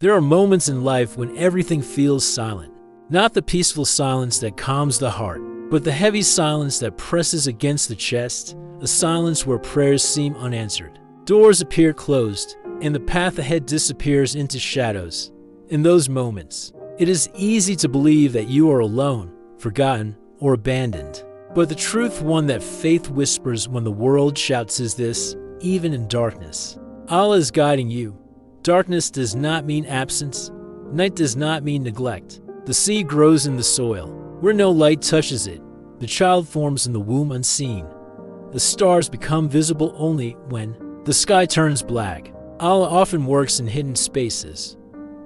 There are moments in life when everything feels silent. Not the peaceful silence that calms the heart, but the heavy silence that presses against the chest, a silence where prayers seem unanswered. Doors appear closed, and the path ahead disappears into shadows. In those moments, it is easy to believe that you are alone, forgotten, or abandoned. But the truth, one that faith whispers when the world shouts, is this: even in darkness, Allah is guiding you. Darkness does not mean absence. Night does not mean neglect. The seed grows in the soil, where no light touches it. The child forms in the womb unseen. The stars become visible only when the sky turns black. Allah often works in hidden spaces.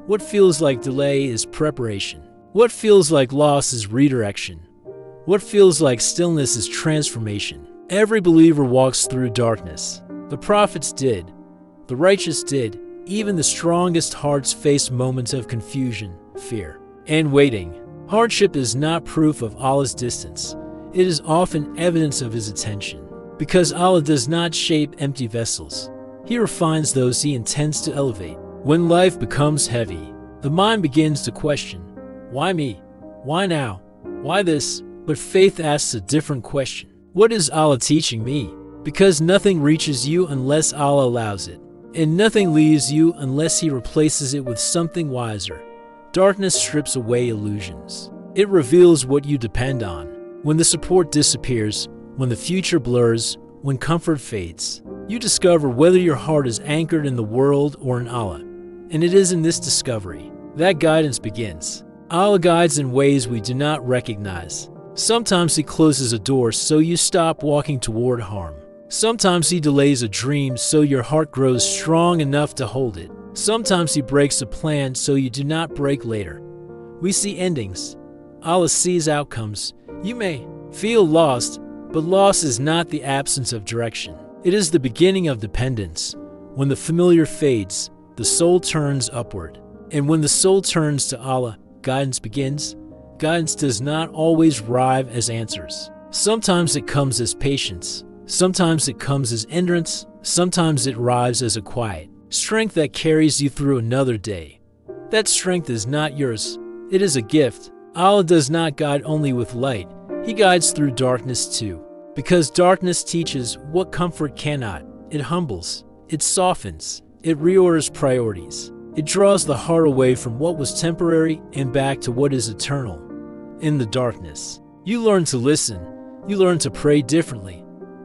What feels like delay is preparation. What feels like loss is redirection. What feels like stillness is transformation. Every believer walks through darkness. The prophets did. The righteous did. Even the strongest hearts face moments of confusion, fear, and waiting. Hardship is not proof of Allah's distance. It is often evidence of His attention. Because Allah does not shape empty vessels. He refines those He intends to elevate. When life becomes heavy, the mind begins to question, why me? Why now? Why this? But faith asks a different question. What is Allah teaching me? Because nothing reaches you unless Allah allows it. And nothing leaves you unless He replaces it with something wiser. Darkness strips away illusions. It reveals what you depend on. When the support disappears, when the future blurs, when comfort fades, you discover whether your heart is anchored in the world or in Allah. And it is in this discovery that guidance begins. Allah guides in ways we do not recognize. Sometimes He closes a door so you stop walking toward harm. Sometimes He delays a dream so your heart grows strong enough to hold it. Sometimes He breaks a plan so you do not break later. We see endings. Allah sees outcomes. You may feel lost, but loss is not the absence of direction. It is the beginning of dependence. When the familiar fades, the soul turns upward. And when the soul turns to Allah, guidance begins. Guidance does not always arrive as answers. Sometimes it comes as patience. Sometimes it comes as endurance. Sometimes it arrives as a quiet strength that carries you through another day. That strength is not yours. It is a gift. Allah does not guide only with light. He guides through darkness too. Because darkness teaches what comfort cannot. It humbles. It softens. It reorders priorities. It draws the heart away from what was temporary and back to what is eternal. In the darkness, you learn to listen. You learn to pray differently.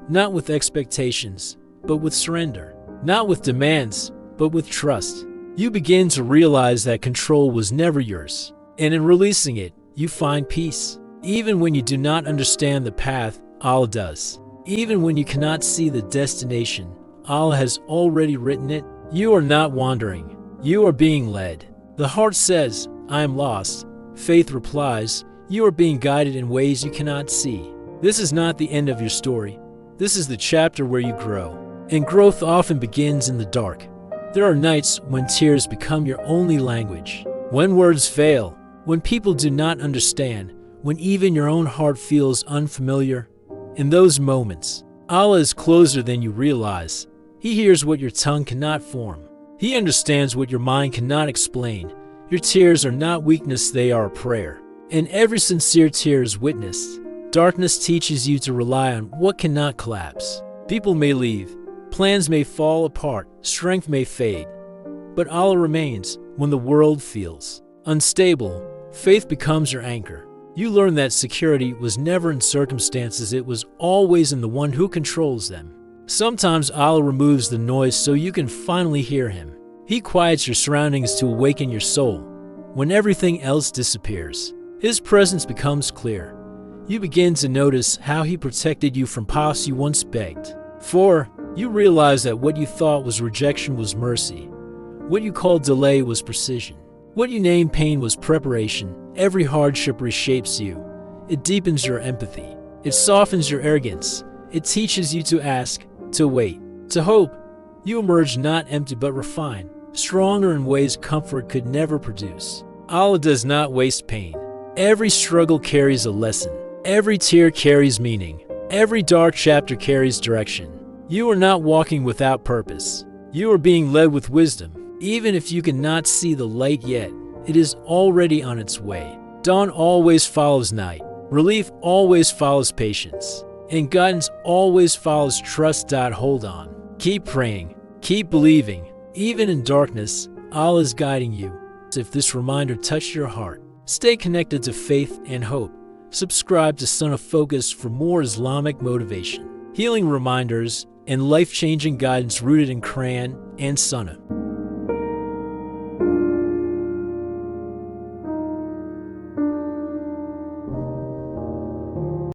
Not with expectations, but with surrender. Not with demands, but with trust. You begin to realize that control was never yours. And in releasing it, you find peace. Even when you do not understand the path, Allah does. Even when you cannot see the destination, Allah has already written it. You are not wandering. You are being led. The heart says, I am lost. Faith replies, you are being guided in ways you cannot see. This is not the end of your story. This is the chapter where you grow. And growth often begins in the dark. There are nights when tears become your only language. When words fail. When people do not understand. When even your own heart feels unfamiliar. In those moments, Allah is closer than you realize. He hears what your tongue cannot form. He understands what your mind cannot explain. Your tears are not weakness, they are a prayer. And every sincere tear is witnessed. Darkness teaches you to rely on what cannot collapse. People may leave. Plans may fall apart. Strength may fade. But Allah remains. When the world feels unstable, faith becomes your anchor. You learn that security was never in circumstances, it was always in the one who controls them. Sometimes Allah removes the noise so you can finally hear Him. He quiets your surroundings to awaken your soul. When everything else disappears, His presence becomes clear. You begin to notice how He protected you from paths you once begged. For you realize that what you thought was rejection was mercy. What you called delay was precision. What you named pain was preparation. Every hardship reshapes you. It deepens your empathy. It softens your arrogance. It teaches you to ask, to wait, to hope. You emerge not empty but refined, stronger in ways comfort could never produce. Allah does not waste pain. Every struggle carries a lesson. Every tear carries meaning. Every dark chapter carries direction. You are not walking without purpose. You are being led with wisdom. Even if you cannot see the light yet, it is already on its way. Dawn always follows night. Relief always follows patience. And guidance always follows trust. Hold on. Keep praying. Keep believing. Even in darkness, Allah is guiding you. If this reminder touched your heart, stay connected to faith and hope. Subscribe to Sunnah Focus for more Islamic motivation, healing reminders, and life-changing guidance rooted in Quran and Sunnah.